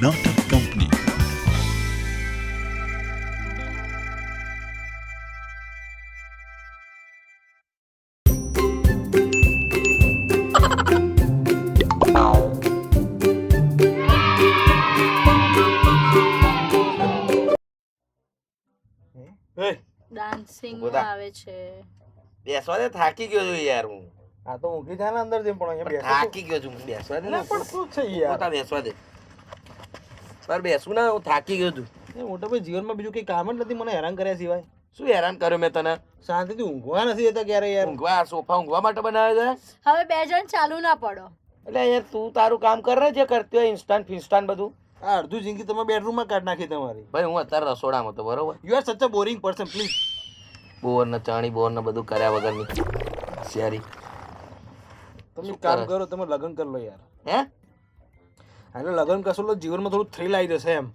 નાટક company. Dancing બધા. આવે છે. બેસવા દે, થાકી ગયો છું યાર હું. આ તો ઊંઘી જાય ને અંદર જેમ પણ અહીંયા બેસો થાકી ગયો છું, બેસવા દે ને. પણ શું છે યાર પોતા બેસવા દે. પર બેસું ના, હું થાકી ગયો છું. એ મોટા ભાઈ જીવનમાં બીજું કઈ કામ જ નથી મને હેરાન કર્યા સિવાય. શું હેરાન કર્યો મેં તને? શાંતિથી ઊંઘવા નથી દેતા ક્યારે યાર. ઊંઘવા, સોફા ઊંઘવા માટે બનાવે છે? હવે બે જણ ચાલુ ના પડો. એટલે યાર તું તારું કામ કર ને, જે કરતી હોય ઇન્સ્ટન્ટ ફિન્સ્ટન્ટ બધું. આ અડધું જિંદગી તમે બેડરૂમમાં કાઢ નાખી તમારી. ભાઈ હું અત્યારે રસોડામાં હતો, બરોબર? You are such a boring person please. બોર ને ચાણી બોર ને બધું કર્યા વગરની શિયારી. તમે શું એક કામ કરે? કરો, તમે લગ્ન કરી લો યાર. હે? એટલે લગ્ન કરશો એટલે જીવનમાં થોડું થ્રિલ આવી જશે એમ.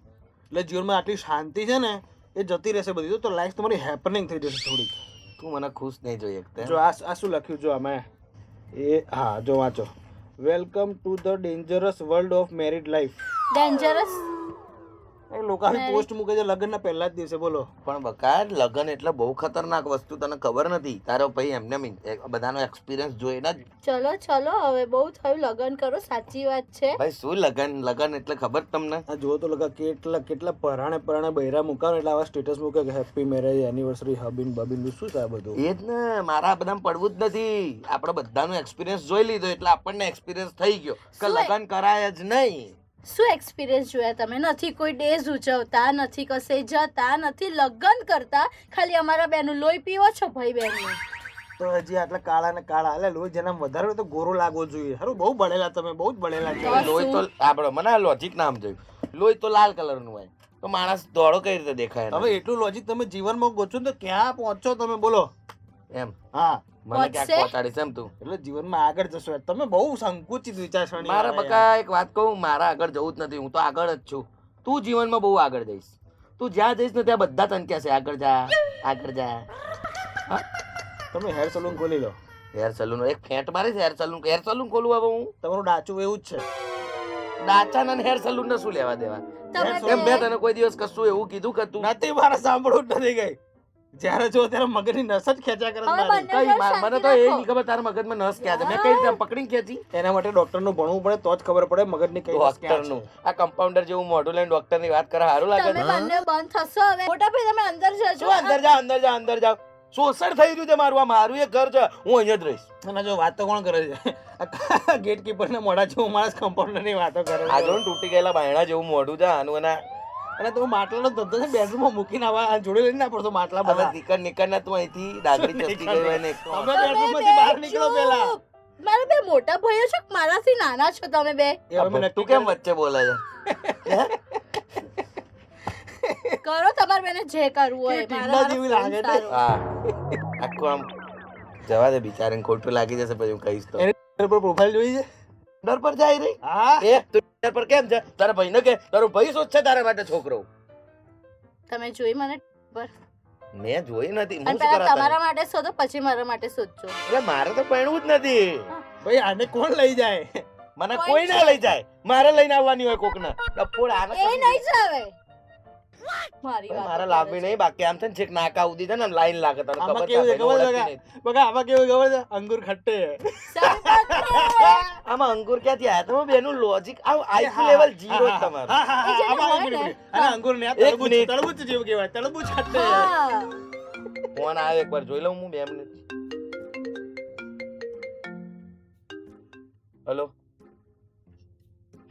એટલે જીવનમાં આટલી શાંતિ છે ને એ જતી રહેશે બધી. તો લાઈફ તમારી હેપનિંગ થઈ જશે થોડીક. તું મને ખુશ નહીં જોઈ શકતા. જો આ શું લખ્યું જો આમાં એ હા જો વાંચો. Welcome to the dangerous world of married life. Dangerous. એ લોકો આવી પોસ્ટ મૂકે છે લગ્નના પહેલા જ દિવસે. બોલો પણ બકા, લગન એટલે બહુ ખતરનાક વસ્તુ, તને ખબર નથી? તારો ભાઈ એમને બધાનો એક્સપિરિયન્સ જોઈને જ. ચલો ચલો હવે બહુ થયું, લગન કરો. સાચી વાત છે. ભાઈ શું લગન? લગન એટલે ખબર તમને? આ જો તો લગા કેટલા પરાણે બૈરા મૂકાવ એટલે આવા સ્ટેટસ મૂકે કે હેપી મેરેજ એનિવર્સરી હબીન બબીન. શું છે આ બધું? એ જ ને, મારા બધામાં પડવું જ નથી. આપણે બધાનો એક્સપિરિયન્સ જોઈ લીધો એટલે આપણને એક્સપિરિયન્સ થઈ ગયો કે શું લગન કરાય જ નહીં. શું એક્સપિરિયન્સ જોયા તમે? નથી કોઈ ડેઝ ઉજવતા, નથી કશે જતા, નથી લગન કરતા, ખાલી અમારા બેનું લોહી પીવો છો ભાઈ બહેનનું. તો હજી આટલા કાળા ને કાળા એટલે લોહી જેના વધારે હોય તો ગોરો લાગવો જોઈએ. હારું બહુ બળેલા તમે, બહુ જ બળેલા છો. તો લોહી તો આપણે મને લોજિક નામ જોયું. લોહી તો લાલ કલરનું હોય તો માણસ દોડો કઈ રીતે દેખાય એને? હવે એટલું લોજિક તમે જીવનમાં ગોચો તો ક્યાં પહોંચો તમે બોલો? એમ હા મને ક્યાંક પહોંચશે? પહોંચાડીશ એમ તું? એટલે જીવનમાં આગળ જશો યાર. તમે બહુ સંકુચિત વિચારસરણી મારા વાળા બકા એક વાત કહું, મારા આગળ જવું જ નથી. હું તો આગળ જ છું. તું જીવનમાં બહુ આગળ જઈશ. તું જ્યાં જઈશ ને ત્યાં બધા તને કહેશે આગળ જા, આગળ જા. યાર. તમે હેર સલૂન ખોલી લો. હેર સલૂન એક ફેંટ મારીશ. હેર સલૂન ખોલું હવે હું? તમારું ડાચું એવું જ છે. ડાચા ને હેર સલૂન ને શું લેવા દેવા? એમ મેં તને કોઈ દિવસ કશું એવું કીધું કે તું નથી મારે સાંભળવું જ નથી ગઈ. જ્યારે જો ત્યારે મગજની નસ જ ખેંચ્યા કરે છે હવે મારી. બંને કઈ શાંતિ મને તો એ રાખો. નહીં ખબર તારા મગજમાં નસ ક્યાં છે. મેં કઈ રીતે પકડીને ખેંચી? એના માટે ડોક્ટરનું ભણવું પડે તો જ ખબર પડે મગજની કઈ નસ ક્યાં ડોક્ટરનું છે. આ કમ્પાઉન્ડર જેવું મોઢું લઈને ડોક્ટર ની વાત કરે સારું લાગે તમે છે? બંને બંધ થશો હવે. મોટા ભાઈ તમે અંદર શું જજો. અંદર જા, અંદર જા, અંદર જા. શોષણ થઈ રહ્યું છે મારું. આ મારું એક ઘર છે, હું અહીંયા જ રહીશ. અને જો વાત તો કોણ કરે છે? ગેટકીપર ને મોઢા જેવું માણસ કમ્પાઉન્ડર ની વાતો કરે આ છે. જો ને તૂટી ગયેલા બાયણા જેવું મોઢું છે આનું. અને અને તમે માટલાનો ધંધો છે બેડરૂમ માં મૂકીને આવા જોડે લઈને ના પડતો માટલા હવે બધા. નીકળ નીકળ ને તું અહીંથી ડાગરી ચસકી ગઈ હોય ને. તમે બેડરૂમ માંથી બહાર નીકળો પેલા. મારા બે મોટા ભાઈઓ છો કે મારાથી નાના છો તમે બે? એ હવે મેં તું નક્કી કેમ કર્યું. વચ્ચે બોલે છે? કરો તમારે બેને જે કરવું હોય. કે મારા ટીંડા જેવી લાગે છે. સારો. હા, આખું આમ જવા દે બિચારાને, ખોટું લાગી જશે પછી હું કહીશ તો. એની પર પ્રોફાઇલ જોઈ છે? ડર પર જાય રહી. હા એ તું ડર પર કેમ છે? તારા ભાઈને કે તારો ભાઈ શોધશે તારા માટે છોકરો. તમે જોઈ મને પર મેં જોઈ નથી. અને હું શું પહેલા કરા તમારા તને? માટે શોધો પછી મારા માટે શોધજો. એટલે મારે તો પરણવું જ નથી. ભાઈ આને કોણ લઈ જાય? મને કોઈ કોઈ ના છે. લઈ જાય. મારે લઈને આવવાની હોય કોકને. ડફોડ આને એ નહીં જાવે. મારી વાત મારે લાવવી નહીં. બાકી આમ છે ને છેક નાકા ઉદી છે ને આમ લાઈન લાગે. તને આમાં ખબર છે કેવું છે ભાઈને ખબર છે ઓળખતી નહીં. બગા આમાં કેવું છે ખબર છે? અંગુર ખટ્ટે. આમાં અંકુર ક્યાંથી આયા? તમે બેનું લોજિક આવ આઈક્યુ હા, લેવલ હા, 0 હા, તમારું. હા, હા, એ જેને આમાં હોય એક ને. મિનિટ. અને અંગુર ને આ એક તરબૂચ મિનિટ. તરબૂચ જેવું કહેવાય. તરબૂચ ખટ્ટે. હા. ફોન આવ્યો એકવાર જોઈ લઉં હું 2 મિનિટ. હેલો.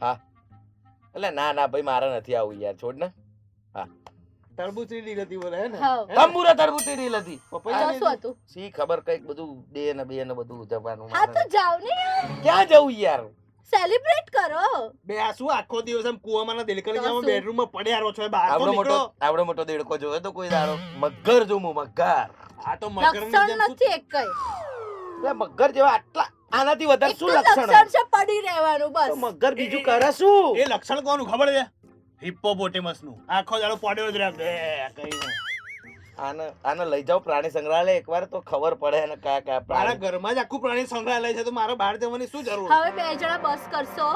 હા. એટલે ના ના ભાઈ મારે નથી આવું યાર, છોડ ને. તરબૂચ ની ડીલ હતી બોલે હે ને? હા. તંબુરા તરબૂતી રી લતી. તો પપૈયા શું હતું? સી ખબર કઈક બધું બે ને બધું જવાનું. હા તો જાવ ને યાર. ક્યાં જવું યાર? સેલિબ્રેટ કરો. બે આ શું આખો દિવસ આમ કુવામાં ના દિલકરી તો જાવ શું? બેડરૂમ માં પડ્યા રહો છો એ બહાર તો નીકળો. આવડો મોટો દેડકો જોયો તો કોઈ દાડો? મગર જો હું મગર. આ તો મગરની જેમ લક્ષણ શું- નથી એક કઈ. એટલે મગર જેવા આટલા આનાથી વધારે એક શું તો લક્ષણ લક્ષણ છે પડી રહેવાનું તો બસ. મગર બીજું કરે શું? એ લક્ષણ કોનું ખબર છે? હિપ્પોપોટેમસ નું. આખો દાડો પડ્યો જ રહે બે કઈ નહીં. આને લઈ જાઓ પ્રાણી સંગ્રહાલય એકવાર તો ખબર પડે ને કયા કયા મારા પ્રાણી. ઘરમાં જ આખું પ્રાણી સંગ્રહાલય છે તો મારે બહાર જવાની શું જરૂર? હવે બે જણા બસ કરશો.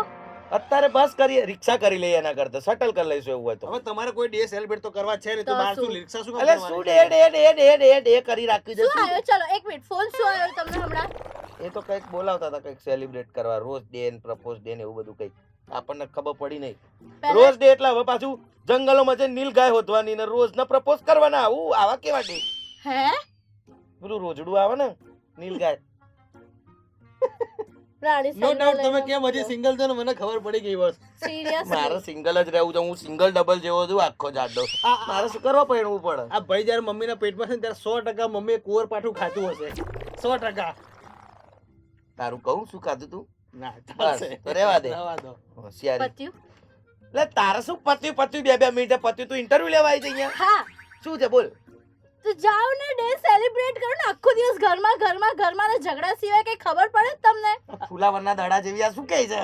અત્યારે બસ કરીએ, રિક્ષા કરી લઈએ, એના કરતા શટલ કરી લઈશું એવું હોય તો. હવે તમારે કોઈ ડે સેલિબ્રેટ તો કરવા છે ને, તો તો બહાર શું? શું રિક્ષા શું કામ એટલે શું કરવાની ડે છે? Day day day day day કરી રાખી શું જશું. આવ્યો? ચલો એક મિનિટ, ફોન શું આવ્યો તમને હમણાં? એ તો કંઈક બોલાવતા હતા, કંઈક સેલિબ્રેટ કરવા, રોઝ ડે ને પ્રપોઝ ડે ને એવું બધું કંઈક. આપણને ખબર પડી નહીં. પહેલા- રોઝ ડે એટલે હવે પાછું જંગલોમાં જઈને નીલ ગાય હોતવાની ને રોઝ ને પ્રપોઝ કરવાના. આવું આવા કેવા ડે? હે પેલું રોજડું આવે ને નીલ ગાય. પ્રાણી નો ડાઉટ તમે કેમ હજી સિંગલ છો ને મને ખબર પડી ગઈ બસ. સિરિયસ મારે સિંગલ જ રહેવું છે. હું સિંગલ ડબલ જેવો છું આખો જાડો. મારે શું કરવા પડવું પડે? આ ભાઈ જયારે મમ્મીના પેટમાં છે ને ત્યારે 100% મમ્મીએ કુંવર પાઠું ખાતું હશે. 100%. તારું કહું શું ખાધું તું? ના બસ, ચાલશે. તો રહેવા દે. રહેવા દો. હોશિયારી. પત્યું? એટલે તારે શું પત્યું પત્યું 2 મિનિટે પત્યું? તું ઇન્ટરવ્યુ લેવા આવી જઈ અહીંયા. હા શું છે બોલ? તો જાઓ ને, ડે સેલિબ્રેટ કરો ને. આખો દિવસ ઘરમાં ઘરમાં ઘરમાં ને ઝઘડા સિવાય કઈ ખબર પડે તમને? ફુલાવરના દડા જેવી આ શું કહે છે?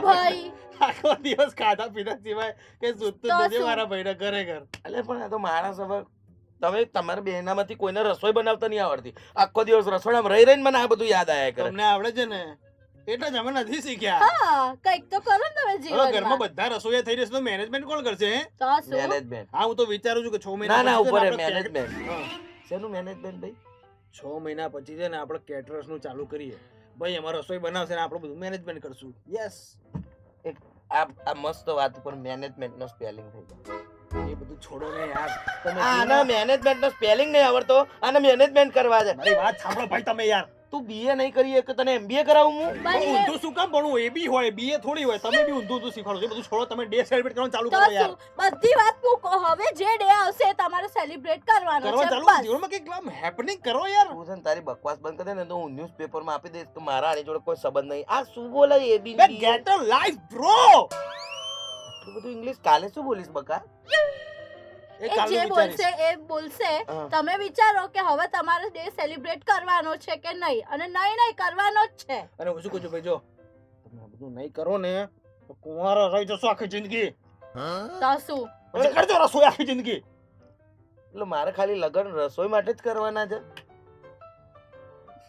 ભાઈ આખો દિવસ ખાધા પીધા સિવાય કે સુતું તો નથી શું? મારા ભાઈને ખરેખર. એટલે પણ આ તો માણસ હવે તમે તમારા બેનામાંથી કોઈને રસોઈ બનાવતા નહીં આવડતી. આખો દિવસ રસોડામાં રહી રહીને મને આ બધું યાદ આયા કરે. તમને આવડે છે ને એટલે જ અમે નથી શીખ્યા. હા કઈક તો કરો ને તમે હવે ઘરમાં જીવનમાં. બધા રસોઈયા થઈ રહેશે તો મેનેજમેન્ટ કોણ કરશે હે? તો શું? મેનેજમેન્ટ. હા હું તો વિચારું છું કે 6 ના મહિના ના પછી ઉપર છે ને આપણે મેનેજમેન્ટ. હા. શેનું મેનેજમેન્ટ ભાઈ? 6 મહિના પછી છે ને આપણે કેટરર્સ નું ચાલુ કરીએ. ભાઈ અમારે રસોઈ બનાવશે ને આપણે બધું મેનેજમેન્ટ કરશું. યસ. આ મસ્ત વાત ઉપર મેનેજમેન્ટ નો સ્પેલિંગ થઈ ગયો. એ બધું છોડો ને યાર. તમે આના મેનેજમેન્ટ નો સ્પેલિંગ નહીં આવડતો. આને મેનેજમેન્ટ કરવા છે. મારી વાત સાંભળો ભાઈ તમે યાર. તું બીએ નહીં કરી કે તને એમબીએ કરાવું હું? ભાઈ, એ- ઊંધું શું કામ ભણવું? એ બી હોય બીએ થોડી હોય. તમે બી ઊંધું ઊંધું શીખવાડો છો. એ બધું છોડો. તમે ડે સેલિબ્રેટ કરવાનું ચાલુ તો કરો યાર. શું? બધી વાત મૂકો. હવે જે ડે આવશે એ તમારે સેલિબ્રેટ કરવાનો કરવા છે ચાલુ બસ. જીવનમાં કંઈક આમ હેપનિંગ કરો યાર. તું છે ને તારી બકવાસ બંધ કરી દે ને તો હું ન્યૂઝપેપર માં આપી દઈશ કે મારા આની જોડે કોઈ સંબંધ નહીં. આ શું બોલે એ બી બે ગેટ અ લાઈફ બ્રો. એટલું બધું ઇંગ્લિશ કાલે શું બોલીશ બકા? એ એ કાલનું જે વિચારીશ. બોલશે એ બોલશે. હા. તમે વિચારો કે હવે તમારે ડે સેલિબ્રેટ કરવાનો છે કે નહીં, અને નહીં કરવાનો જ છે. અને હું શું કહું છું ભાઈ જો તમે આ બધું નહીં કરો ને તો કુંવારા રહી જશો આખી જિંદગી. તો શું? પછી કરજો રસોઈ આખી જિંદગી. એટલે મારે ખાલી લગન રસોઈ માટે જ કરવાના છે?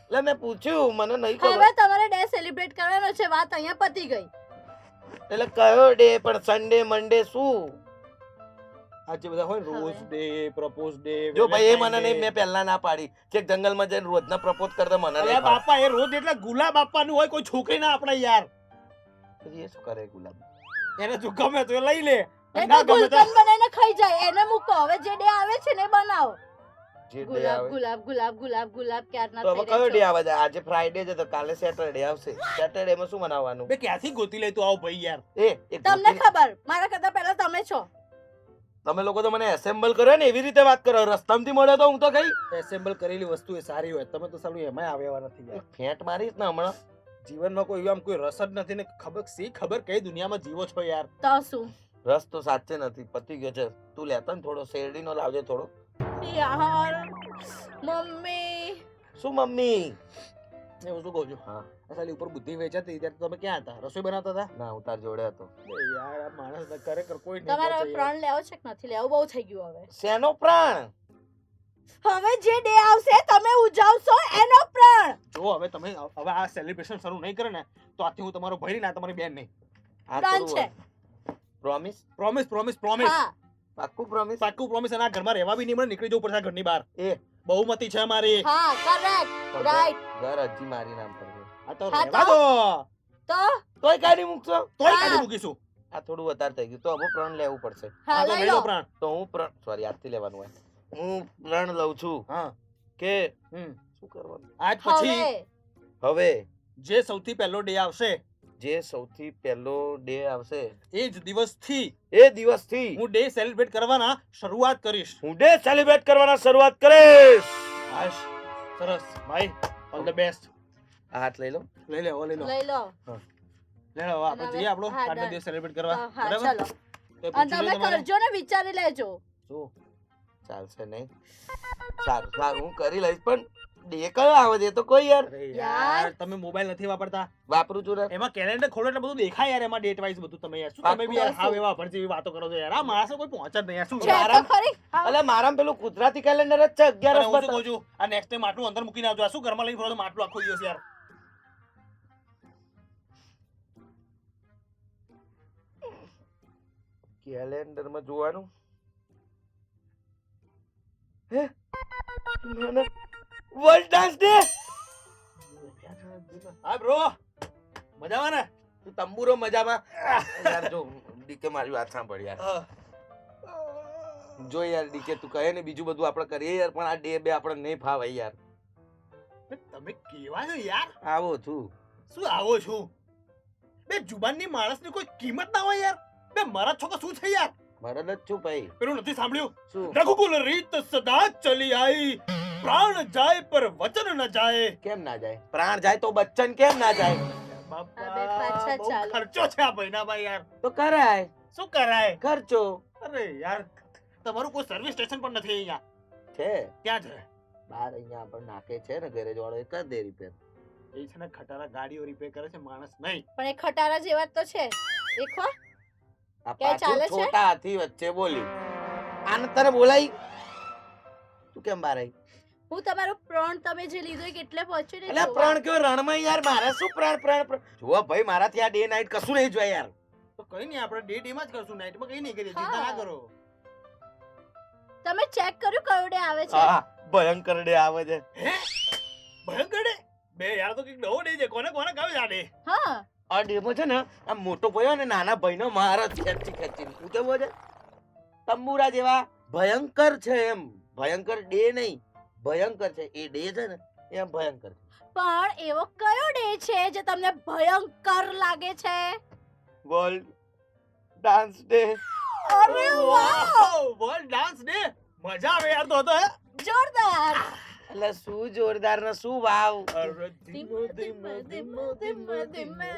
એટલે મેં પૂછ્યું, મને નહીં ખબર. હવે તમારે ડે સેલિબ્રેટ કરવાનો છે. વાત અહીંયા પતી ગઈ. એટલે કયો ડે? પણ સન્ડે મંડે શું? આ જે બધા હોય ને રોઝ ડે, પ્રપોઝ ડે. જો ભાઈ એ મને નહીં, મેં પહેલા ના પાડી કે જંગલમાં જઈને રોજના પ્રપોઝ કરતા મને નહીં અરે ફાવે. બાપા એ રોજ એટલે ગુલાબ આપવાનું હોય કોઈ છોકરી ના આપણે યાર. પછી એ શું કરે ગુલાબ? એને જો ગમે તો એ લઈ લે. એ ના તો ગમે તો ગુલકંદ બનાવીને ખાઈ જાય. એને મૂકો. હવે જે ડે આવે છે ને એ બનાવો. જે ડે ગુલાબ આવે ગુલાબ ગુલાબ ગુલાબ ગુલાબ ક્યારના તો હવે થઈ કયો ડે રહ્યા આવે છે? આજે ફ્રાઈડે છે તો કાલે સેટરડે આવશે. સેટરડે માં શું મનાવવાનું? બે ક્યાંથી ગોતી લઈ તું આવો ભાઈ યાર. એક છો. તમને ખબર, મારા કરતા પહેલા તમે છો. તમે લોકો તો મને એસેમ્બલ કર્યો ને એવી રીતે વાત કરો. રસ્તામાંથી મળ્યો તો હું તો કઈ એસેમ્બલ કરેલી વસ્તુ એ સારી હોય. તમે તો સાલું એમાંય આવ્યા નથી યાર. ફેંટ મારીશ ને હમણાં. જીવનમાં કોઈ આમ કોઈ રસ જ નથી ને ખબર કઈ દુનિયામાં જીવો છો યાર. તો શું? રસ તો સાચે નથી, પતી ગયો છે. તું લેતો ને થોડો શેરડીનો લાવજે થોડો. યાર મમ્મી. શું મમ્મી? એ હું શું કહું છું હા આ સાલી ઉપર બુદ્ધિ વેચાતી ત્યારે તમે ક્યાં હતા? રસોઈ બનાવતા હતા? ના હું તાર જોડે હતો. એ યાર આ માણસ ખરેખર કોઈ નહીં તમારે પહોંચે યાર. પ્રાણ લેવો છે કે નથી લેવો? બહુ થઈ ગયું હવે. શેનો પ્રાણ? હવે જે ડે આવશે તમે ઉજવશો એનો પ્રાણ. જો હવે તમે હવે આ સેલિબ્રેશન શરૂ નહીં કરે ને તો આથી હું તમારો ભાઈ ના તમારી બેન નહીં. આ પ્રાણ થોડું છે. હોય. પ્રોમિસ? પ્રોમિસ પ્રોમિસ પ્રોમિસ હા. પાક્કું પ્રોમિસ? પાક્કું પ્રોમિસ. અને આ ઘરમાં રહેવા બી નહીં મળે, નીકળી જવું પડશે આ ઘરની બહાર. એ બહુમતી છે મારી. હા કરેક્ટ રાઈટ. ઘર હજી મારી નામ પર છે. આ તો હા રહેવા તો? દો. તો તોય કાઢી મૂકશો? તોય હા. કાઢી મૂકીશું. આ થોડું વધારે થઈ ગયું. તો હવે પ્રણ લેવું પડશે. હા હા તો લઈ લઈ લો લો. પ્રાણ. તો હું પ્રણ સોરી આજથી લેવાનું હોય. હું પ્રણ લઉં છું હા કે હમ શું કરવાનું આજ પછી હવે હવે. જે સૌથી પહેલો ડે આવશે જે સૌથી પહેલો ડે આવશે એ જ દિવસથી એ દિવસથી હું ડે સેલિબ્રેટ કરવાના શરૂઆત કરીશ. હું ડે સેલિબ્રેટ કરવાના શરૂઆત કરીશ. હાશ સરસ ભાઈ ઓલ ધ બેસ્ટ. આ હાથ લઈ લો. લઈ લે લઈ લો લઈ લો. લે લો આપણે જઈએ આપણો હા, આજનો done. દિવસ સેલિબ્રેટ કરવા. હા બરાબર? ચલો. તો અને પૂછી તમે લો તમારે. કરજો ને વિચારી લેજો. શું ચાલશે નહીં? સારું સારું હું કરી લઈશ. પણ ડે કયો આવે છે એ તો કોઈ યાર. અરે યાર. યાર તમે મોબાઈલ નથી વાપરતા? વાપરું છું ને. એમાં કેલેન્ડર ખોલો એટલે બધું દેખાય યાર. એમાં ડેટ વાઇઝ બધું તમે યાર શું તમે બી યાર હાવ એવા ભર જેવી વાતો કરો છો યાર. આ માણસો કોઈ પહોંચ જ નહીં યાર. શું છે યાર? તો ખરી. હા. એટલે મારામાં પેલું ગુજરાતી કેલેન્ડર જ છે. અને 11 હું શું કહું છું આ નેક્સ્ટ ટાઈમ માટલું અંદર મૂકીને આવજો. આ શું ઘરમાં લઈને ફરો છો માટલું આખો દિવસ યાર? કેલેન્ડરમાં જોવાનું હે વર્લ્ડ ડાન્સ ડે. હા બ્રો, મજામાં ને? તું તંબુરો મજામાં? યાર જો ડીકે મારી વાત સાંભળ યાર. જો યાર ડીકે તું કહે ને બીજું બધું આપણે કરીએ યાર, પણ આ ડે બે આપણે નહીં ફાવે યાર. તમે કેવા છો યાર? આવો છું. શું આવો છું? બે જુબાનની માણસની કોઈ કિંમત ના હોય યાર. બે મારા છોકરા શું છે યાર? મરદ જ છું ભાઈ. પેલું નથી સાંભળ્યું? શું? રઘુકુલ રીત સદા ચલી આઈ, પ્રાણ જાય પર વચન ન જાય. કેમ ના જાય? પ્રાણ જાય તો બચ્ચન કેમ ના જાય? બાપા, અબે પાછા બહુ ચાલો. ખર્ચો છે આ ભાઈના ભાઈ યાર. તો કરાય શું કરાય? ખર્ચો અરે યાર, તમારું કોઈ સર્વિસ સ્ટેશન પણ નથી અહીંયા. છે ક્યાં છે? બાર અહીંયા આપણે નાકે છે ને ગેરેજ વાળો એ કરી દે રિપેર. એ છે ને ખટારા ગાડીઓ રિપેર કરે છે, માણસ નહીં. પણ એ ખટારા જેવા જ તો છે દેખો. આ ક્યાં પાછું ચાલે છે? છોટા હાથી વચ્ચે બોલી. આને તને બોલાઈ તું કેમ બાર આવી? હું તમારો પ્રણ તમે જે લીધો એ કેટલે પહોંચ્યો ને એટલે જોવા. પ્રાણ કયો રણમાં યાર, મારે શું પ્રાણ પ્રાણ પ્રાણ? જુઓ ભાઈ મારાથી આ ડે નાઈટ કશું નહીં જોય યાર. તો કઈ નહીં, આપણે ડે માં જ કરશું, નાઈટમાં કઈ નહીં કરીએ, ચિંતા ના હા. કરો. તમે ચેક કર્યું કયો ડે આવે છે? હા ભયંકર ડે આવે છે. હે? ભયંકર ડે? બે યાર તો કંઈક નવો ડે છે. કોને કોને કહ્યું છે આ ડે? હા આ ડેમાં છે ને આ મોટો ભાઈ અને નાના ભાઈનો મહારાજ ખેંચી ખેંચીને શું કેવો છે તંબુરા જેવા ભયંકર છે એમ. ભયંકર ડે નહીં, ભયંકર છે એ ડે છે ને એમ ભયંકર છે. પણ એવો કયો ડે છે જે તમને ભયંકર લાગે છે? World dance day. અરે વાહ, વર્લ્ડ ડાન્સ ડે. મજા આવે યાર તો હતો હે. જોરદાર. એટલે શું જોરદાર ને શું વાવ. અરે ધીમે, ધીમે, ધીમે, ધીમે, ધીમે.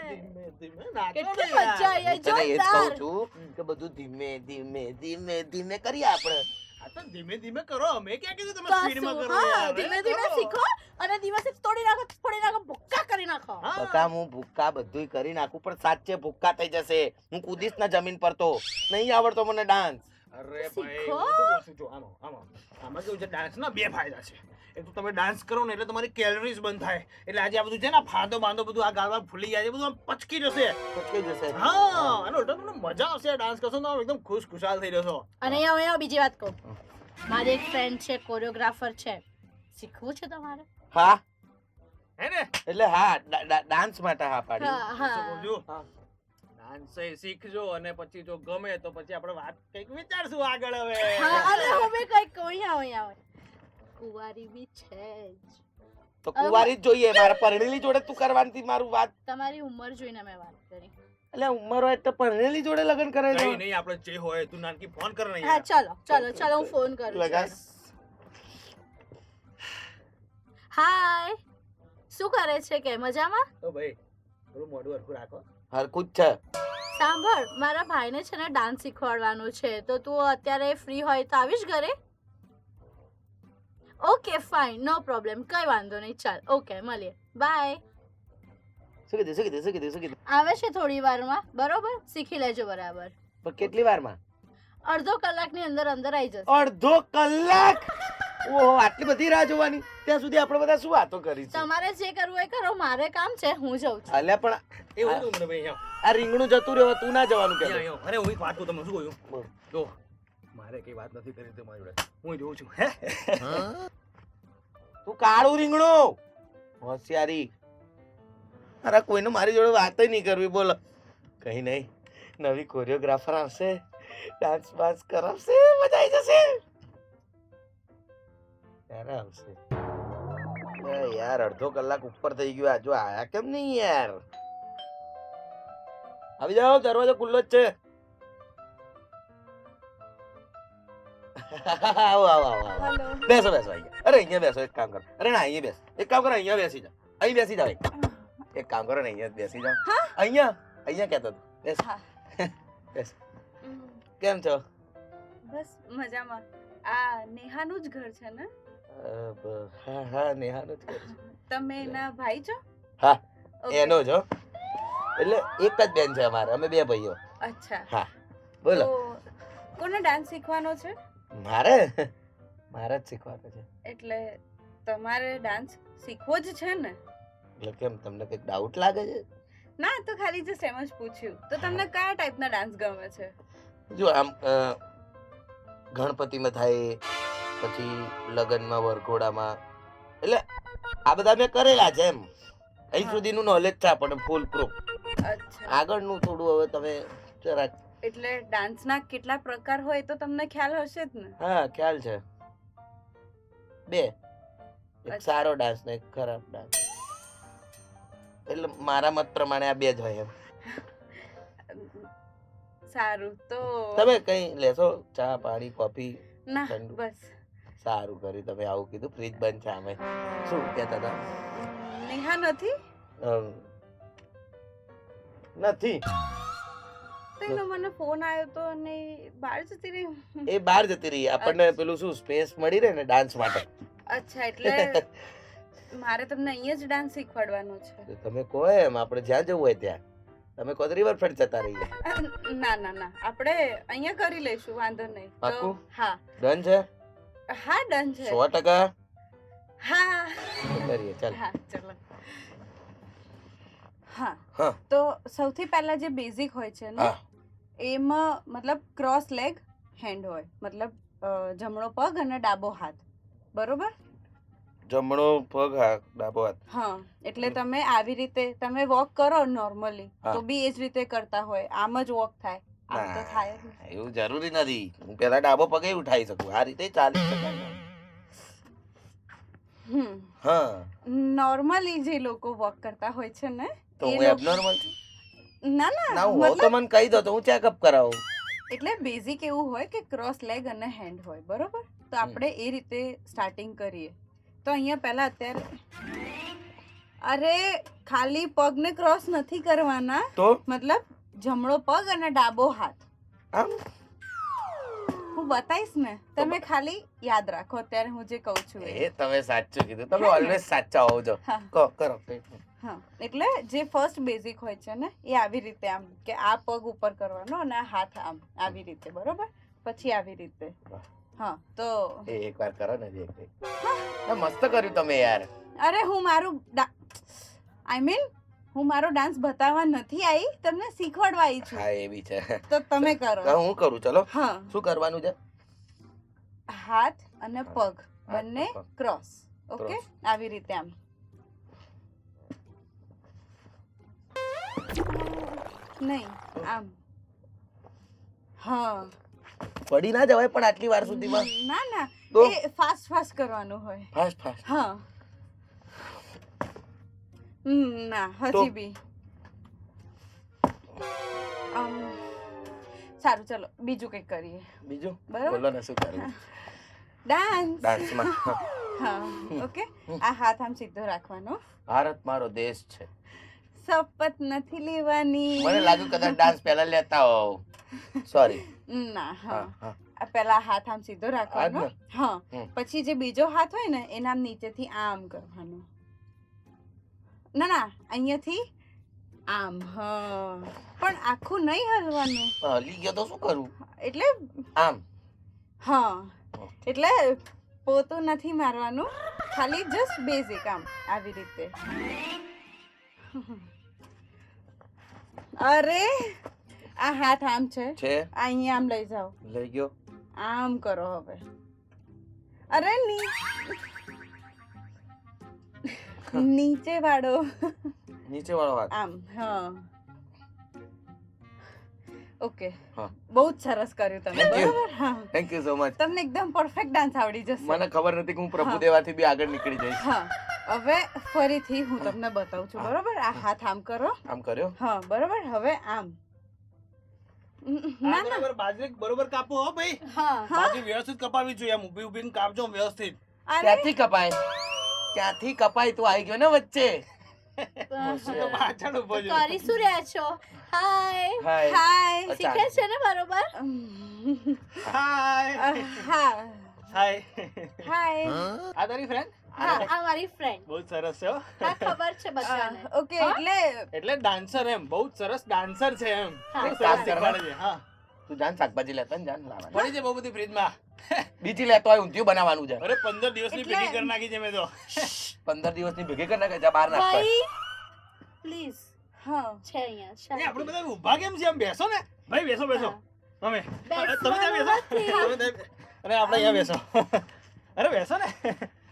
ધીમે નાચો કેટલી ને યાર. મજા આવી, હું તને એ જ કહું જોરદાર. છું કે બધું ધીમે ધીમે ધીમે ધીમે કરીએ આપણે. આ તો ધીમે ધીમે કરો. અમે ક્યાં કીધું તમે કશું, સ્પીડમાં કરો હા, યાર. ધીમે કરો. ધીમે શીખો અને દિવસે તોડી નાખો, ભૂક્કા કરી નાખો. હા. બકા હું ભૂક્કા બધુંય કરી નાખું પણ સાચે ભૂક્કા થઈ જશે. હું કૂદીશ ના જમીન પર તો નહીં આવડતો મને ડાન્સ. અરે ભાઈ, શીખો. હું શું કહું છું, જો આમાં કેવું છે, ડાન્સના બે ફાયદા છે. એક તો તમે ડાન્સ કરો ને એટલે તમારી કેલરીઝ બંધ થાય, એટલે આજે આ બધું છે ને આ ફાંદો બાંધો બધું આ ગાળવા ફૂલી જાય છે, બધું આમ પચકી જશે. પચકાઈ જશે. હા, અને ઉલટા તમને મજા આવશે આ ડાન્સ કરશો તો આમ એકદમ ખુશાલ થઈ જશો. અને અહીંયા બીજી વાત કહું, મારી એક ફ્રેન્ડ છે, કોરિયોગ્રાફર છે, શીખવું છે તમારે? હા હે ને? એટલે હા ડાન્સ માટે હા પાડી. હા શું હા કહું છું? હા. ડાન્સ શીખજો અને પછી જો ગમે તો પછી આપણે વાત કંઈક વિચારશું આગળ હવે. હા, અરે હું બી કંઈક કહું, અહીંયા આવો. કુંવારી બી છે જ. તો કુંવારી જ જોઈએ મારે. પરણેલી જોડે તું કરવાની હતી મારું વાત. તમારી ઉંમર જોઈને મેં વાત કરી. એટલે ઉંમર હોય તો પરણેલી જોડે લગ્ન કરે છે. કઈ નહીં, આપણે જે હોય તું નાનકી ફોન કર ને હા યાર. ચલો હું ફોન કરું લગા. છું. હાય, શું કરે છે કે મજામાં? તો ભાઈ થોડું મોઢું હરખું રાખો. હરખું જ છે. સાંભળ, મારા ભાઈને છે ને ડાન્સ શીખવાડવાનું છે, તો તું અત્યારે ફ્રી હોય તો આવીશ ઘરે? ઓકે ફાઇન, નો પ્રોબ્લેમ, કઈ વાંધો નહીં, ચાલ ઓકે મળીએ, બાય. શું કીધું? આવે છે થોડી વારમાં, બરોબર? શીખી લેજો બરાબર. પણ કેટલી વારમાં? અડધો કલાકની અંદર આવી જશે. અડધો કલાક? ઓહો, આટલી બધી રાહ જોવાની? ત્યાં સુધી આપણે બધા શું વાતો કરી છે? તમારે જે કરવું એ કરો, મારે કામ છે, હું જઉં છું. અલ્યા પણ એવું હતું મને ભાઈ અહીંયા. આ રીંગણું જતું રહ્યો તું ના જવાનું કે અહીંયા. અરે હું એક વાત કહું તમને, શું કહ્યું? બોલ. જો મારે કઈ વાત નથી કરી તમારી જોડે, હું જોઉં છું. હે? તું કાળું રીંગણું હોશિયારી. અરે કોઈને મારી જોડે વાત નહીં કરવી. બોલો. કઈ નહીં, નવી કોરિયોગ્રાફર આવશે, ડાન્સ બાન્સ કરાવશે, મજા આવી જશે. ક્યારે આવશે? યાર અડધો કલાક ઉપર થઈ ગયો. આ જો આયા કેમ નહીં યાર? આવી જાઓ, દરવાજો ખુલ્લો જ છે. આવો આવો આવો આવો. હેલો. બેસો બેસો અહીંયા. અરે અહીંયા બેસો. એક કામ કરો. અરે ના અહીંયા બેસ. એક કામ કરો, અહીંયા બેસી જાઓ. અહીં બેસી જાઓ. એક કામ કરો ને, અહીંયા જ બેસી જાઓ. અહીંયા કહેતો હતો. બેસ. બેસ. કેમ છો? બસ મજામાં. આ નેહાનું જ ઘર છે ને? હા નેહાનું જ ઘર છે. તમે એના ભાઈ છો? હા Okay. એનો જ હો. એટલે એક જ બેન છે અમારે, અમે બે ભાઈઓ. અચ્છા. હા બોલો. તો કોને ડાન્સ શીખવાનો છે? મારે જ શીખવાનું છે. એટલે તમારે ડાન્સ શીખવો જ છે ને? એટલે કેમ તમને કંઈક ડાઉટ લાગે છે? ના, તો ખાલી જસ્ટ એમ જ પૂછ્યું. તો તમને કયા ટાઈપના ડાન્સ ગમે છે? જો આમ ગણપતિમાં થાય, પછી લગ્નમાં, વરઘોડામાં, એટલે આ બધા મેં કરેલા છે એમ. અહીં હા. સુધીનું નોલેજ છે આપણને ફૂલ પ્રૂફ. અચ્છા, આગળનું થોડું હવે તમે જરાક. એટલે ડાન્સના કેટલા પ્રકાર હોય એ તો તમને ખ્યાલ હશે જ ને? હા, ખ્યાલ છે. બે, એક અચ્છા. સારો ડાન્સ ને એક ખરાબ ડાન્સ. એટલે મારા મત પ્રમાણે આ બે જ હોય એમ. સારું, તો તમે કઈ લેશો? ચા, પાણી, કોફી? ના, ઠંડુ. બસ. સારું કર્યું તમે આવું કીધું. ફ્રીજ બંધ છે આમે. શું કહેતા હતા? નેહા નથી નથી. તો એનો મને ફોન આવ્યો તો અને બહાર જતી રહી. એ બહાર જતી રહી. આપણને પેલું શું સ્પેસ મળી રહે ને ડાન્સ માટે. અચ્છા, એટલે મારે તમને અહીંયા જ ડાન્સ શીખવાડવાનો છે. તો તમે કહો એમ, આપણે જ્યાં જવું હોય ત્યાં. તમે કહો તો રિવરફ્રન્ટ જતા રહીએ. ના ના ના, આપણે અહીંયા કરી લઈશું, વાંધો નહીં. તો પાક્કું? હા ડન છે? હા, ડન છે. 100%? હા તો કરીએ ચાલ. હા, ચલો. હા, હા. તો સૌથી પહેલા જે બેઝિક હોય છે ને, હા. એમાં મતલબ ક્રોસ લેગ હેન્ડ હોય, મતલબ જમણો પગ અને ડાબો હાથ, બરોબર? જમણો પગ, હા, ડાબો હાથ. હા, એટલે તમે આવી રીતે તમે વોક કરો નોર્મલી, હા. તો બી એ જ રીતે કરતા હોય. આમ જ વોક થાય, આમ તો થાય જ નહીં. એવું જરૂરી નથી. હું પેલા ડાબો પગે ઉઠાઈ શકું. આ રીતે ચાલી શકાય. હા. નોર્મલી જે લોકો વોક કરતા હોય છે ને, તો એ હું લોકો એબનોર્મલ છું? ના ના, ના, હું હોઉં તો મતલબ મને કહી દો તો હું ચેકઅપ કરાવું. એટલે બેઝિક એવું હોય કે ક્રોસ લેગ અને હેન્ડ હોય, બરોબર? તો આપણે એ રીતે સ્ટાર્ટિંગ કરીએ. તો અહીંયા પહેલા અત્યારે અરે ખાલી પગને ક્રોસ નથી કરવાના, તો મતલબ જમણો પગ અને ડાબો હાથ. આમ હું બતાવીશ ને, તમે ખાલી યાદ રાખો અત્યારે હું જે કહું છું એ. એ તમે સાચું કીધું. તમે હે ને? ઓલવેઝ સાચા હોવ છો. હા. કહો, કરો. હા, એટલે જે ફર્સ્ટ બેઝિક હોય છે ને, એ આવી રીતે આમ કે આ પગ ઉપર કરવાનો અને આ હાથ આમ આવી રીતે, બરોબર? પછી આવી રીતે. વાહ. હા, તો એ એકવાર કરો ને જે કંઈ. આ મસ્ત કર્યું તમે યાર. અરે હું મારું આઈ મીન હું મારો ડાન્સ બતાવવા નથી આવી, તમને શીખવાડવા આવી છું. હા, એ બી છે. તો તમે કરો. તો હું કરું, ચલો. હા, શું કરવાનું છે? હાથ અને પગ બંને પગ. ક્રોસ. Okay, Cross. આવી રીતે આમ. નહીં, આમ. હા. પડી ના જવાય પણ આટલી વાર સુધીમાં. ના ના, તો? એ ફાસ્ટ ફાસ્ટ કરવાનું હોય. Fast fast. હા. ના, તો? હજી બી. સારું, ચલો બીજું કંઈક કરીએ. બીજું બરાબર. બોલો ને શું કરવું? ડાન્સ. ડાન્સમાં હા, ઓકે. આ હાથ આમ સીધો રાખવાનો. ભારત મારો દેશ છે. શપથ નથી લેવાની. મને લાગ્યું કદાચ ડાન્સ પહેલા લેતા હોવ. સોરી. ના, હા હા. હા. આ પહેલા હાથ આમ સીધો રાખવાનો. આ જ હા. હમ. પછી જે બીજો હાથ હોય ને, એના આમ નીચેથી આમ કરવાનો. ના ના, અહીંયાથી આમ. હા, પણ આખું નહીં હલવાનું. હલી ગયો તો શું કરું? એટલે આમ. હા, એટલે પોતું નથી મારવાનું, ખાલી જસ્ટ બેઝિક આમ આવી રીતે. અરે આ હાથ આમ છે, છે આ અહીંયા આમ લઈ જાઓ. લઈ ગયો. આમ કરો હવે. અરે નીચે વાળો. નીચે વાળો હાથ. આમ. હા, ઓકે. હા. બહુ જ સરસ કર્યું તમે. Thank you. બરાબર? હા, થેન્ક યુ સો મચ. તમને એકદમ પરફેક્ટ ડાન્સ આવડી જશે. મને ખબર નથી કે હું પ્રભુદેવાથી બી આગળ નીકળી જઈશ. હા, હવે ફરીથી હું તમને બતાવું છું, હા. બરોબર? આ હાથ આમ કરો. આમ કર્યો. હા, બરોબર. હવે આમ. ના ના. બરાબર બાજરી બરોબર કાપો હો ભાઈ. હા. બાજરી વ્યવસ્થિત કપાવી જોઈએ. આમ ઊભી ઊભીને કાપજો વ્યવસ્થિત. અરે ક્યાંથી કપાય? ક્યાંથી કપાય? તું આવી ગયો ને વચ્ચે. હું તો પાછળ ઊભો છું. કરી શું રહ્યા છો? હાય. હાય. હાય. અચ્છા. શીખે છે ને બરોબર? હાય હા. હાય. હાય. આ તારી ફ્રેન્ડ? હા, આ મારી ફ્રેન્ડ. બહુ જ સરસ છે હો. હા, ખબર છે બધાને. ઓકે, હા? એટલે એટલે ડાન્સર એમ બહુ જ સરસ ડાન્સર છે એમ. હા. બહુ સરસ શીખવાડે છે. હા, તું જાન શાકભાજી લેતા ને જાન લાવવાની. પડી છે બહુ બધી ફ્રીજમાં. બીજી લેતો હોય ઊંધિયું બનાવવાનું છે. અરે 15 દિવસની એટલે- ભેગી કરી નાખી છે મેં તો. 15 દિવસની ભેગી કરી નાખે. જા બહાર નાખતા. ભાઈ પ્લીઝ હા. છે અહીંયા એ આપણે શાંતિ. બધા ઊભા કેમ છે? આમ બેસો ને ભાઈ, બેસો બેસો. હા. તમે બેસવાનું બેસો નથી. અરે આપણે અહીંયા બેસો અરે બેસો ને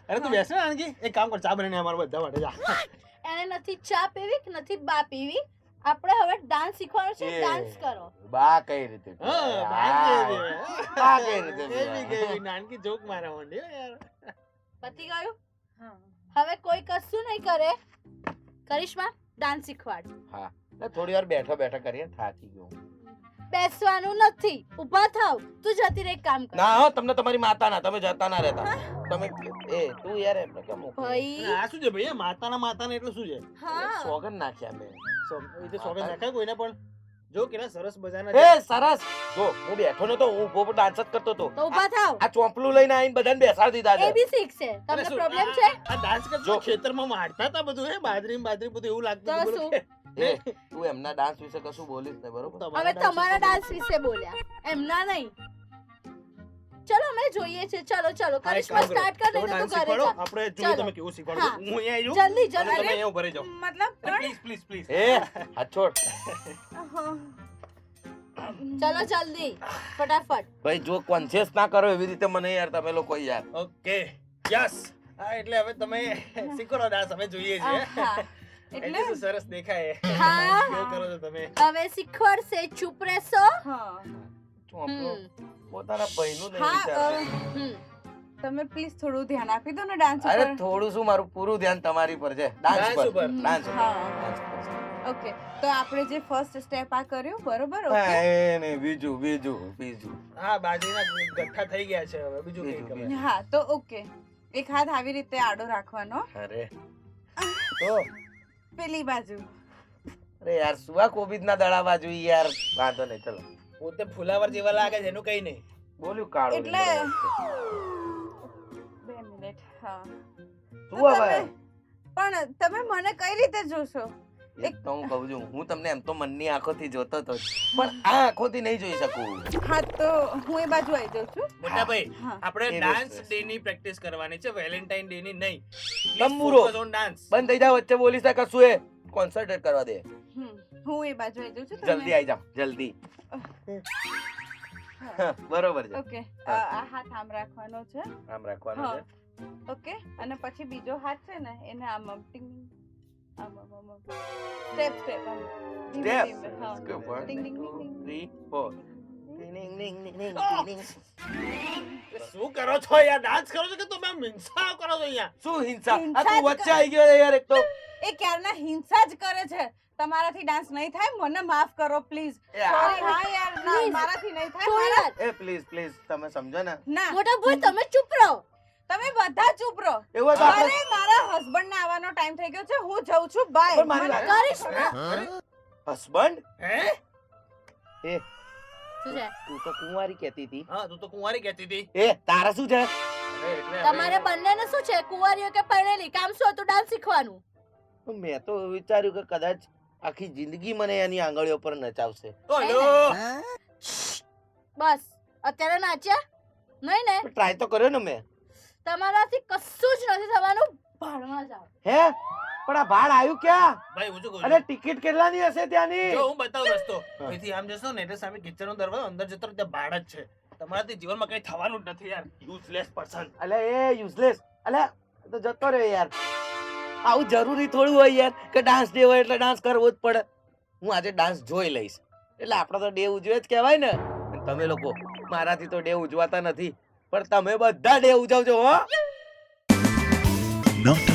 અરે તું બેસો ને આનકી એક કામ કર ચા બનાવીને અમારા બધા માટે જા એને નથી ચા પીવી કે નથી બા પીવી. આપણે હવે ડાન્સ શીખવાનો છે. એ. ડાન્સ કરો. બા કઈ રીતે હા બા કઈ રીતે કેવી નાનકી જોક મારા માંડી યાર પતી ગયું. હા. હવે કોઈ કશું નહીં કરે. કરિશ્મા ડાન્સ શીખવાડ. થોડી વાર બેઠો બેઠા કરીએ થાકી ગયો બેસવાનું નથી. ઊભા થાવ. તું જતી રહે. એક કામ કર. ના હો તમને તમારી માતા ના તમે જતા ના રહેતા તમે તું યાર એમને કેમ મોકલી? ભાઈ આ શું છે ભાઈ માતાના એટલે શું છે હા સોગન નાખ્યા મેં એ તો સોગંદ નાખાય કોઈને પણ જો કેટલા સરસ મજાના એ સરસ જો હું બેઠો નતો હું ઉભો ડાન્સ જ કરતો તો તો ઊભા થાવ. આ ચોંપલું લઈને આવીને બધાને બેસાડી દીધા એ છે બી શીખશે. તમને પ્રોબ્લેમ છે આ ડાન્સ કરતા ખેતરમાં મારતા હતા બધું હે બાજરી બધું એવું લાગતું તો હતું શું? બોલો કે એ તું એમના ડાન્સ વિશે કશું બોલીશ ને બરોબર હવે તમારા ડાન્સ વિશે બોલ્યા એમના નહીં. ચલો અમે જોઈએ છે. ચલો ચલો હા, એક કરિશ્મા કામ કરો. સ્ટાર્ટ કર તમે દે તો dance તું ઘરે શીખવાડો. જા. આપણે જોઈએ ચાલો. તમે કેવું શીખવાડો હા. છો. હું અહીંયા આવી જલ્દી જાઉં અને જલ્દી. તમે અહીંયા ઉભા રહી જાઓ મતલબ પણ પ્લીઝ પ્લીઝ એ હાથ છોડ ચલો જલ્દી ફટાફટ. ભાઈ જો કોન્શિયસ ના કરો એવી રીતે મને યાર તમે લોકો યાર ઓકે યસ હા એટલે હવે તમે શીખવાડો ડાન્સ અમે જોઈએ છીએ હા એટલે એટલે શું સરસ દેખાય હા. કેવું કરો છો તમે હવે શીખવાડશે. ચૂપ રહેશો. હા ચોંપલો હમ. પોતાના ભાઈનું નહીં હા વિચારતી. હમ. તમે પ્લીઝ થોડું ધ્યાન આપી દો ને ડાન્સ અરે ઉપર. થોડું શું મારું પૂરું ધ્યાન તમારી પર છે ડાન્સ Dance પર ઉપર. ડાન્સ પર હા. Dance પર. ઓકે તો આપણે જે ફર્સ્ટ સ્ટેપ આ કર્યું બરોબર હા, ઓકે એ ને બીજું હા બાજરીના ગઠ્ઠા થઈ ગયા છે હવે બીજું કઈ બીજું, ખબર હા તો ઓકે એક હાથ આવી રીતે આડો રાખવાનો અરે તો પેલી બાજુ અરે યાર સુવા કોબીજ ના દડા બાજુ યાર વાંધો નહીં ચલો પોતે ફુલાવર જેવા લાગે છે એનું કઈ નહીં બોલ્યું કાળું એટલે- લીમડો. 2 મિનિટ હા શું તો હવે પણ તમે મને કઈ રીતે જોશો એક તો હું કહું છું હું તમને એમ તો મનની આંખોથી જોતો તો જ. પણ આ આંખોથી નહીં જોઈ શકું હા તો હું એ બાજુ આવી જાઉં છું મોટા ભાઈ હા આપણે એ ડાન્સ બસ. ડે ની પ્રેક્ટિસ કરવાની છે વેલેન્ટાઇન ડે ની નહીં તંબુરો. ડાન્સ બંધ થઈ જાવ વચ્ચે બોલી શકે કશું એ કોન્સન્ટ્રેટ કરવા દે હું એ બાજુ આવી જાઉં છું જલ્દી આવી જાવ જલ્દી હા, બરોબર છે ઓકે આ હાથ આમ રાખવાનો છે આમ રાખવાનું હા. છે ઓકે અને પછી બીજો હાથ છે ને એને આમ આમ ટિંગ આમ આમ આમ સ્ટેપ સ્ટેપ આમ ધીમે Step. ધીમે, હા. Let's go. 1, Ding, ding, 2, ding, 3, 4. Ding, ding, ding, ding, ding, ding. શું કરો છો યાર ડાન્સ કરો છો કે તમે આમ હિંસા કરો છો અહીંયા શું હિંસા હિંસા આ તું જ વચ્ચે આવી ગયો યાર એક તો એ ક્યારના હિંસા જ કરે છે તમારાથી ડાન્સ નહીં થાય મને માફ કરો પ્લીઝ એ આ- સોરી હા યાર ના, Please. મારાથી નહીં થાય થોડી મારા- વાર. એ પ્લીઝ પ્લીઝ તમે સમજો ને ના મોટા ભાઈ તમે ચૂપ રહો. તમે બધા ચૂપ રહો એવું તો અરે આપણે મારા હસબન્ડ ને આવવાનો ટાઈમ થઈ ગયો છે હું જઉં છું બાય પણ મારી વાત- કરિશ્મા હસબન્ડ હે એ શું છે? તું તો કુંવારી કહેતી હતી હા તું તો કુંવારી કહેતી હતી એ તારા શું છે અરે એટલે તમારે બંનેને શું છે? કુંવારીઓ કે પરણેલી? કામ શું હતું? ડાન્સ શીખવાનું. મેં તો વિચાર્યું કે કદાચ આખી જિંદગી મને એની આંગળીઓ પર નચાવશે ઓલો બસ અત્યારે નાચ્યા નહીં ને? ટ્રાય તો કર્યો ને મેં તમારાથી કશું જ નથી થવાનું. ભાડમાં જાઓ. હે પણ આ ભાડ આવ્યું ક્યાં ભાઈ હું શું કહું અને છું? ટિકિટ કેટલાની હશે ત્યાંની જો હું બતાવું રસ્તો અહીંથી આમ જશો ને એટલે સામે કિચનનો દરવાજો અંદર જતો રહો, ત્યાં ભાડ જ છે તમારાથી જીવનમાં કઈ થવાનું જ નથી યાર યુઝલેસ પર્સન અલે એ યુઝલેસ અલે તો જતો રહ્યો યાર આવું જરૂરી થોડું હોય યાર કે ડાન્સ ડે હોય એટલે ડાન્સ કરવો જ પડે હું આજે ડાન્સ જોઈ લઈશ એટલે આપણે તો ડે ઉજવે જ કહેવાય ને અને તમે લોકો મારાથી તો ડે ઉજવાતા નથી પણ તમે બધા ડે ઉજવજો હો Not